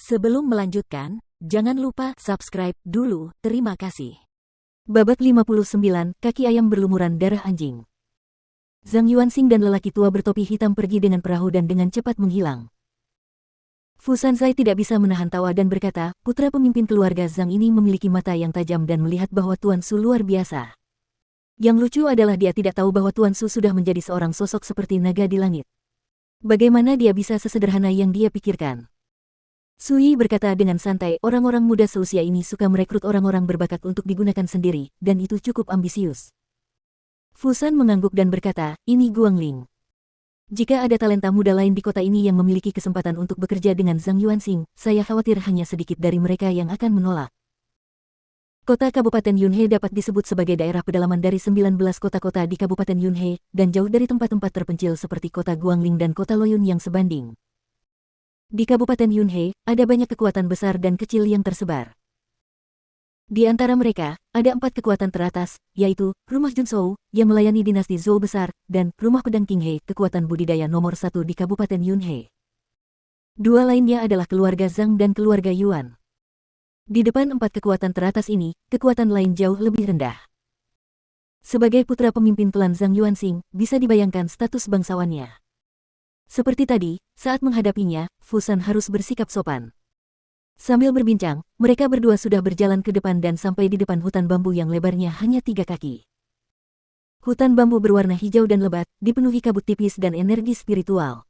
Sebelum melanjutkan, jangan lupa subscribe dulu, terima kasih. Babak 59, kaki ayam berlumuran darah anjing. Zhang Yuanxing dan lelaki tua bertopi hitam pergi dengan perahu dan dengan cepat menghilang. Fu Sanzai tidak bisa menahan tawa dan berkata, putra pemimpin keluarga Zhang ini memiliki mata yang tajam dan melihat bahwa Tuan Su luar biasa. Yang lucu adalah dia tidak tahu bahwa Tuan Su sudah menjadi seorang sosok seperti naga di langit. Bagaimana dia bisa sesederhana yang dia pikirkan? Sui berkata dengan santai, orang-orang muda seusia ini suka merekrut orang-orang berbakat untuk digunakan sendiri, dan itu cukup ambisius. Fusan mengangguk dan berkata, ini Guangling. Jika ada talenta muda lain di kota ini yang memiliki kesempatan untuk bekerja dengan Zhang Yuanxing, saya khawatir hanya sedikit dari mereka yang akan menolak. Kota Kabupaten Yunhe dapat disebut sebagai daerah pedalaman dari 19 kota-kota di Kabupaten Yunhe, dan jauh dari tempat-tempat terpencil seperti kota Guangling dan kota Loyun yang sebanding. Di Kabupaten Yunhe, ada banyak kekuatan besar dan kecil yang tersebar. Di antara mereka, ada 4 kekuatan teratas, yaitu Rumah Junsou, yang melayani dinasti Zhou besar, dan Rumah Pedang Qinghe, kekuatan budidaya nomor 1 di Kabupaten Yunhe. Dua lainnya adalah keluarga Zhang dan keluarga Yuan. Di depan 4 kekuatan teratas ini, kekuatan lain jauh lebih rendah. Sebagai putra pemimpin klan Zhang Yuanxing, bisa dibayangkan status bangsawannya. Seperti tadi, saat menghadapinya, Fusan harus bersikap sopan. Sambil berbincang, mereka berdua sudah berjalan ke depan dan sampai di depan hutan bambu yang lebarnya hanya 3 kaki. Hutan bambu berwarna hijau dan lebat, dipenuhi kabut tipis dan energi spiritual.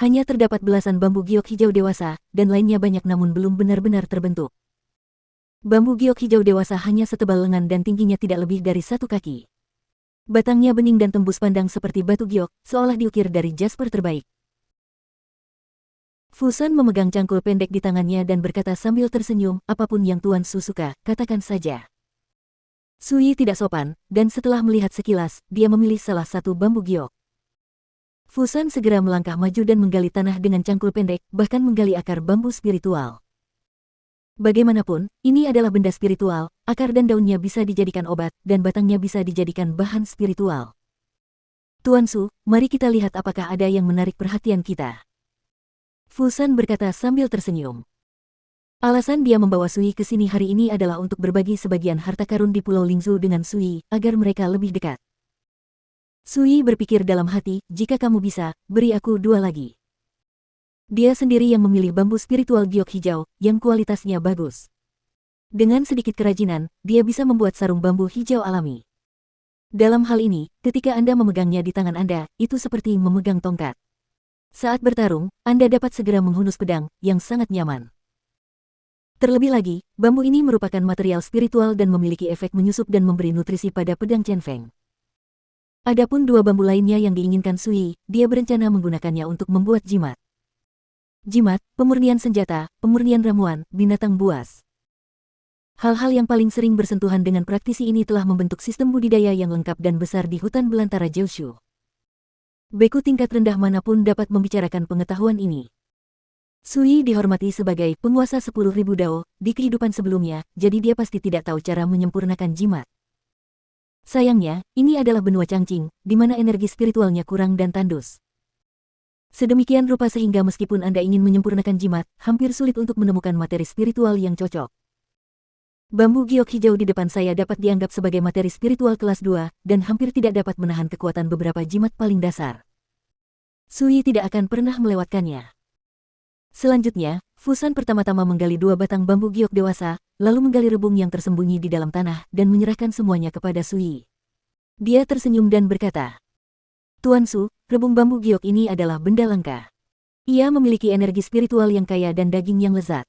Hanya terdapat belasan bambu giok hijau dewasa, dan lainnya banyak namun belum benar-benar terbentuk. Bambu giok hijau dewasa hanya setebal lengan dan tingginya tidak lebih dari 1 kaki. Batangnya bening dan tembus pandang seperti batu giok, seolah diukir dari jasper terbaik. Fusan memegang cangkul pendek di tangannya dan berkata sambil tersenyum, apapun yang Tuan Su suka, katakan saja. Sui tidak sopan, dan setelah melihat sekilas, dia memilih salah satu bambu giok. Fusan segera melangkah maju dan menggali tanah dengan cangkul pendek, bahkan menggali akar bambu spiritual. Bagaimanapun, ini adalah benda spiritual, akar dan daunnya bisa dijadikan obat, dan batangnya bisa dijadikan bahan spiritual. Tuan Su, mari kita lihat apakah ada yang menarik perhatian kita. Fusan berkata sambil tersenyum. Alasan dia membawa Sui ke sini hari ini adalah untuk berbagi sebagian harta karun di Pulau Lingzhou dengan Sui, agar mereka lebih dekat. Sui berpikir dalam hati, jika kamu bisa, beri aku 2 lagi. Dia sendiri yang memilih bambu spiritual giok hijau, yang kualitasnya bagus. Dengan sedikit kerajinan, dia bisa membuat sarung bambu hijau alami. Dalam hal ini, ketika Anda memegangnya di tangan Anda, itu seperti memegang tongkat. Saat bertarung, Anda dapat segera menghunus pedang, yang sangat nyaman. Terlebih lagi, bambu ini merupakan material spiritual dan memiliki efek menyusup dan memberi nutrisi pada pedang Chen Feng. Adapun 2 bambu lainnya yang diinginkan Sui, dia berencana menggunakannya untuk membuat jimat. Jimat, pemurnian senjata, pemurnian ramuan, binatang buas. Hal-hal yang paling sering bersentuhan dengan praktisi ini telah membentuk sistem budidaya yang lengkap dan besar di hutan belantara Jiushu. Beku tingkat rendah manapun dapat membicarakan pengetahuan ini. Sui dihormati sebagai penguasa 10.000 dao di kehidupan sebelumnya, jadi dia pasti tidak tahu cara menyempurnakan jimat. Sayangnya, ini adalah benua Changqing, di mana energi spiritualnya kurang dan tandus. Sedemikian rupa sehingga meskipun Anda ingin menyempurnakan jimat, hampir sulit untuk menemukan materi spiritual yang cocok. Bambu giok hijau di depan saya dapat dianggap sebagai materi spiritual kelas 2, dan hampir tidak dapat menahan kekuatan beberapa jimat paling dasar. Sui tidak akan pernah melewatkannya. Selanjutnya, Fusan pertama-tama menggali 2 batang bambu giok dewasa, lalu menggali rebung yang tersembunyi di dalam tanah, dan menyerahkan semuanya kepada Sui. Dia tersenyum dan berkata, Tuan Su, rebung bambu giok ini adalah benda langka. Ia memiliki energi spiritual yang kaya dan daging yang lezat.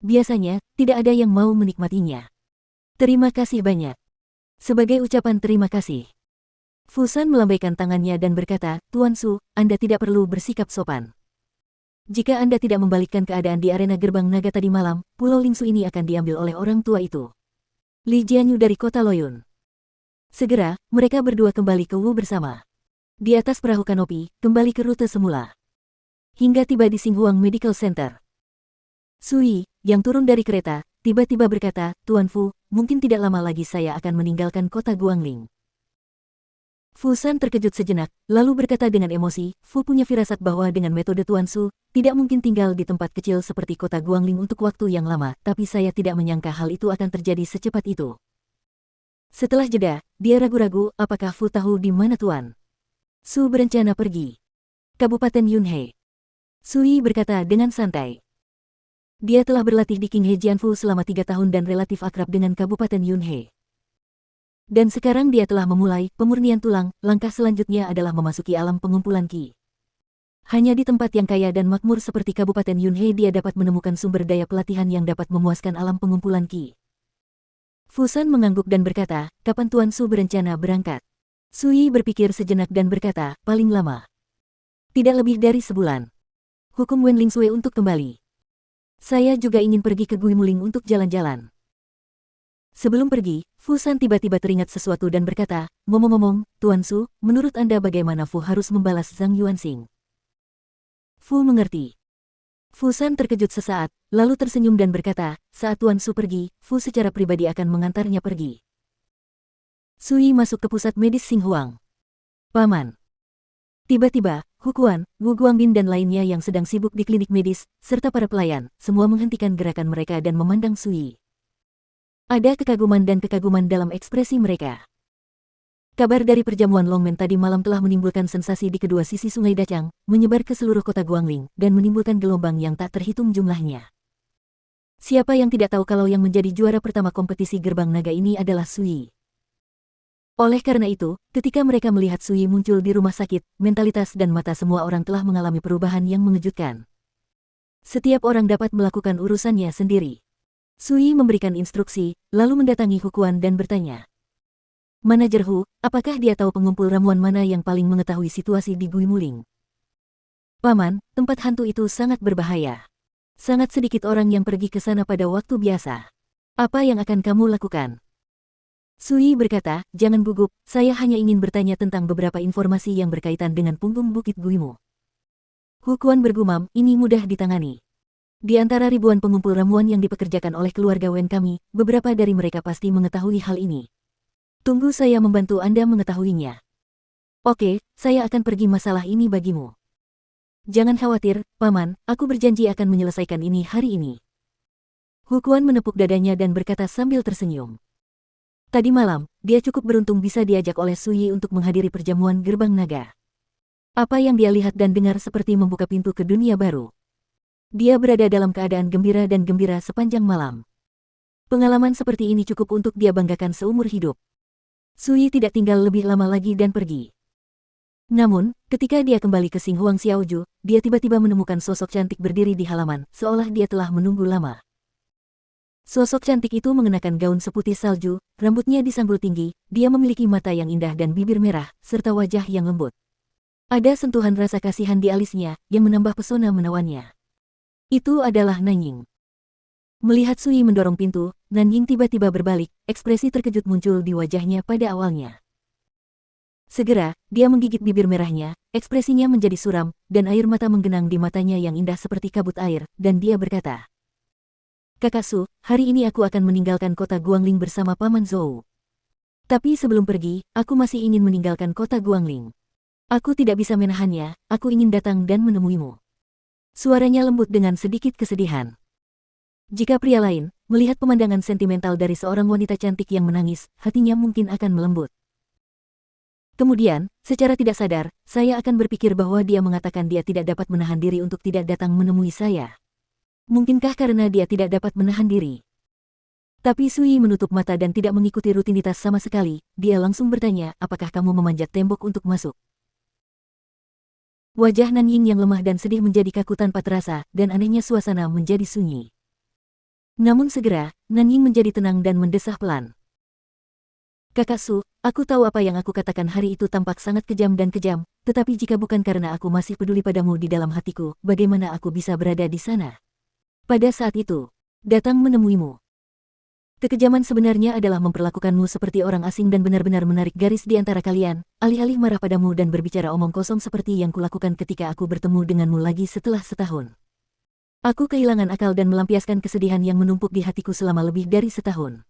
Biasanya, tidak ada yang mau menikmatinya. Terima kasih banyak. Sebagai ucapan terima kasih, Fusan melambaikan tangannya dan berkata, Tuan Su, Anda tidak perlu bersikap sopan. Jika Anda tidak membalikkan keadaan di arena gerbang naga tadi malam, Pulau Lingzhou ini akan diambil oleh orang tua itu. Li Jianyu dari kota Loyun. Segera, mereka berdua kembali ke Wu bersama. Di atas perahu kanopi, kembali ke rute semula. Hingga tiba di Xinghuang Medical Center. Sui, yang turun dari kereta, tiba-tiba berkata, Tuan Fu, mungkin tidak lama lagi saya akan meninggalkan kota Guangling. Fusan terkejut sejenak, lalu berkata dengan emosi, Fu punya firasat bahwa dengan metode Tuan Su, tidak mungkin tinggal di tempat kecil seperti kota Guangling untuk waktu yang lama, tapi saya tidak menyangka hal itu akan terjadi secepat itu. Setelah jeda, dia ragu-ragu, apakah Fu tahu di mana Tuan Su berencana pergi? Kabupaten Yunhei. Sui berkata dengan santai. Dia telah berlatih di King He Jianfu selama 3 tahun dan relatif akrab dengan Kabupaten Yunhei. Dan sekarang dia telah memulai pemurnian tulang, langkah selanjutnya adalah memasuki alam pengumpulan Qi. Hanya di tempat yang kaya dan makmur seperti Kabupaten Yunhei dia dapat menemukan sumber daya pelatihan yang dapat memuaskan alam pengumpulan Qi. Fusan mengangguk dan berkata, kapan Tuan Su berencana berangkat? Sui berpikir sejenak dan berkata, paling lama. Tidak lebih dari sebulan. Hukum Wen Lingsui untuk kembali. Saya juga ingin pergi ke Guimuling untuk jalan-jalan. Sebelum pergi, Fusan tiba-tiba teringat sesuatu dan berkata, ngomong-ngomong, Tuan Su, menurut Anda bagaimana Fu harus membalas Zhang Yuanxing? Fu mengerti. Fusan terkejut sesaat, lalu tersenyum dan berkata, saat Tuan Su pergi, Fu secara pribadi akan mengantarnya pergi. Sui masuk ke pusat medis Xinghuang. Paman. Tiba-tiba, Hukuan, Wu Guangbin dan lainnya yang sedang sibuk di klinik medis, serta para pelayan, semua menghentikan gerakan mereka dan memandang Sui. Ada kekaguman dan kekaguman dalam ekspresi mereka. Kabar dari perjamuan Longmen tadi malam telah menimbulkan sensasi di kedua sisi Sungai Dacang, menyebar ke seluruh kota Guangling, dan menimbulkan gelombang yang tak terhitung jumlahnya. Siapa yang tidak tahu kalau yang menjadi juara pertama kompetisi Gerbang Naga ini adalah Sui. Oleh karena itu, ketika mereka melihat Sui muncul di rumah sakit, mentalitas dan mata semua orang telah mengalami perubahan yang mengejutkan. Setiap orang dapat melakukan urusannya sendiri. Sui memberikan instruksi, lalu mendatangi Hukuan dan bertanya. Manajer Hu, apakah dia tahu pengumpul ramuan mana yang paling mengetahui situasi di Guimuling? Paman, tempat hantu itu sangat berbahaya. Sangat sedikit orang yang pergi ke sana pada waktu biasa. Apa yang akan kamu lakukan? Sui berkata, jangan gugup, saya hanya ingin bertanya tentang beberapa informasi yang berkaitan dengan punggung Bukit Guimu. Hukuan bergumam, ini mudah ditangani. Di antara ribuan pengumpul ramuan yang dipekerjakan oleh keluarga Wen kami, beberapa dari mereka pasti mengetahui hal ini. Tunggu saya membantu Anda mengetahuinya. Oke, saya akan pergi masalah ini bagimu. Jangan khawatir, Paman, aku berjanji akan menyelesaikan ini hari ini. Hukuan menepuk dadanya dan berkata sambil tersenyum. Tadi malam, dia cukup beruntung bisa diajak oleh Sui untuk menghadiri perjamuan Gerbang Naga. Apa yang dia lihat dan dengar seperti membuka pintu ke dunia baru. Dia berada dalam keadaan gembira dan gembira sepanjang malam. Pengalaman seperti ini cukup untuk dia banggakan seumur hidup. Sui tidak tinggal lebih lama lagi dan pergi. Namun, ketika dia kembali ke Xinghuang Xiaoju, dia tiba-tiba menemukan sosok cantik berdiri di halaman, seolah dia telah menunggu lama. Sosok cantik itu mengenakan gaun seputih salju, rambutnya disanggul tinggi, dia memiliki mata yang indah dan bibir merah, serta wajah yang lembut. Ada sentuhan rasa kasihan di alisnya, yang menambah pesona menawannya. Itu adalah Nanying. Melihat Sui mendorong pintu, Nanying tiba-tiba berbalik, ekspresi terkejut muncul di wajahnya pada awalnya. Segera, dia menggigit bibir merahnya, ekspresinya menjadi suram, dan air mata menggenang di matanya yang indah seperti kabut air, dan dia berkata, Kakak Su, hari ini aku akan meninggalkan kota Guangling bersama Paman Zhou. Tapi sebelum pergi, aku masih ingin meninggalkan kota Guangling. Aku tidak bisa menahannya, aku ingin datang dan menemuimu. Suaranya lembut dengan sedikit kesedihan. Jika pria lain, melihat pemandangan sentimental dari seorang wanita cantik yang menangis, hatinya mungkin akan melembut. Kemudian, secara tidak sadar, saya akan berpikir bahwa dia mengatakan dia tidak dapat menahan diri untuk tidak datang menemui saya. Mungkinkah karena dia tidak dapat menahan diri? Tapi Sui menutup mata dan tidak mengikuti rutinitas sama sekali, dia langsung bertanya, apakah kamu memanjat tembok untuk masuk? Wajah Nanying yang lemah dan sedih menjadi kaku tanpa terasa, dan anehnya suasana menjadi sunyi. Namun segera, Nanying menjadi tenang dan mendesah pelan. Kakak Su, aku tahu apa yang aku katakan hari itu tampak sangat kejam dan kejam, tetapi jika bukan karena aku masih peduli padamu di dalam hatiku, bagaimana aku bisa berada di sana? Pada saat itu, datang menemuimu. Kekejaman sebenarnya adalah memperlakukanmu seperti orang asing dan benar-benar menarik garis di antara kalian, alih-alih marah padamu dan berbicara omong kosong seperti yang kulakukan ketika aku bertemu denganmu lagi setelah setahun. Aku kehilangan akal dan melampiaskan kesedihan yang menumpuk di hatiku selama lebih dari setahun.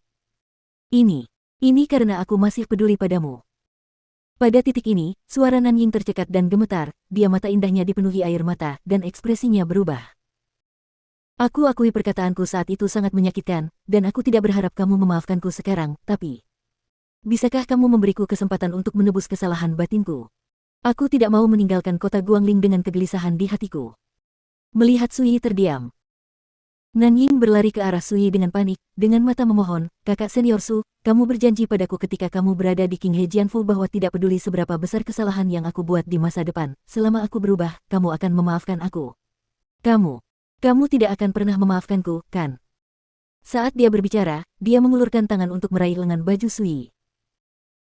Ini karena aku masih peduli padamu. Pada titik ini, suara Nanying tercekat dan gemetar, dia mata indahnya dipenuhi air mata, dan ekspresinya berubah. Aku akui perkataanku saat itu sangat menyakitkan, dan aku tidak berharap kamu memaafkanku sekarang, tapi... Bisakah kamu memberiku kesempatan untuk menebus kesalahan batinku? Aku tidak mau meninggalkan kota Guangling dengan kegelisahan di hatiku. Melihat Sui terdiam, Nanying berlari ke arah Sui dengan panik, dengan mata memohon, kakak senior Su, kamu berjanji padaku ketika kamu berada di King He Jianfu bahwa tidak peduli seberapa besar kesalahan yang aku buat di masa depan, selama aku berubah, kamu akan memaafkan aku. Kamu tidak akan pernah memaafkanku, kan? Saat dia berbicara, dia mengulurkan tangan untuk meraih lengan baju Sui.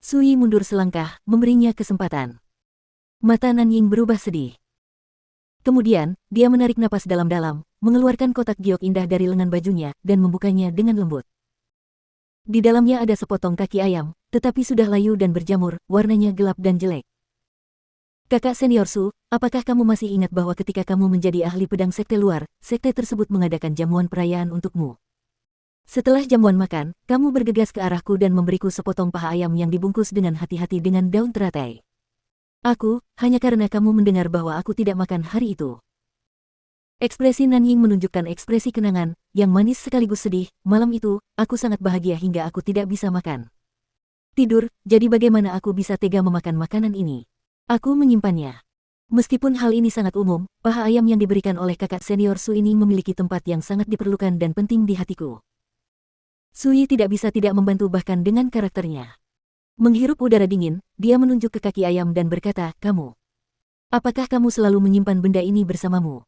Sui mundur selangkah, memberinya kesempatan. Mata Nanying berubah sedih. Kemudian, dia menarik napas dalam-dalam, mengeluarkan kotak giok indah dari lengan bajunya, dan membukanya dengan lembut. Di dalamnya ada sepotong kaki ayam, tetapi sudah layu dan berjamur, warnanya gelap dan jelek. Kakak senior Su, apakah kamu masih ingat bahwa ketika kamu menjadi ahli pedang sekte luar, sekte tersebut mengadakan jamuan perayaan untukmu? Setelah jamuan makan, kamu bergegas ke arahku dan memberiku sepotong paha ayam yang dibungkus dengan hati-hati dengan daun teratai. Aku, hanya karena kamu mendengar bahwa aku tidak makan hari itu. Ekspresi Nanying menunjukkan ekspresi kenangan, yang manis sekaligus sedih. Malam itu, aku sangat bahagia hingga aku tidak bisa makan. Tidur, jadi bagaimana aku bisa tega memakan makanan ini? Aku menyimpannya. Meskipun hal ini sangat umum, paha ayam yang diberikan oleh kakak senior Su ini memiliki tempat yang sangat diperlukan dan penting di hatiku. Sui tidak bisa tidak membantu bahkan dengan karakternya. Menghirup udara dingin, dia menunjuk ke kaki ayam dan berkata, kamu. Apakah kamu selalu menyimpan benda ini bersamamu?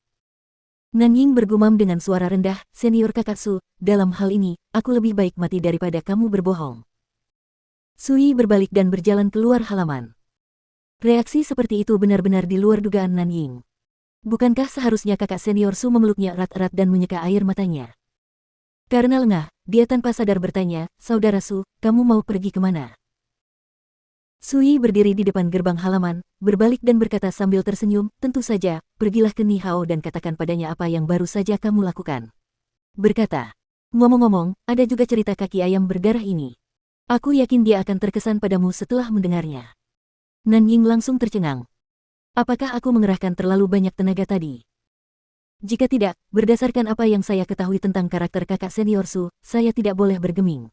Nanying bergumam dengan suara rendah, senior kakak Su, dalam hal ini, aku lebih baik mati daripada kamu berbohong. Sui berbalik dan berjalan keluar halaman. Reaksi seperti itu benar-benar di luar dugaan Nanying. Bukankah seharusnya kakak senior Su memeluknya erat-erat dan menyeka air matanya? Karena lengah, dia tanpa sadar bertanya, saudara Su, kamu mau pergi kemana? Sui berdiri di depan gerbang halaman, berbalik dan berkata sambil tersenyum, tentu saja, pergilah ke Ni Hao dan katakan padanya apa yang baru saja kamu lakukan. Berkata, ngomong-ngomong, ada juga cerita kaki ayam berdarah ini. Aku yakin dia akan terkesan padamu setelah mendengarnya. Nanying langsung tercengang. Apakah aku mengerahkan terlalu banyak tenaga tadi? Jika tidak, berdasarkan apa yang saya ketahui tentang karakter kakak senior Su, saya tidak boleh bergeming.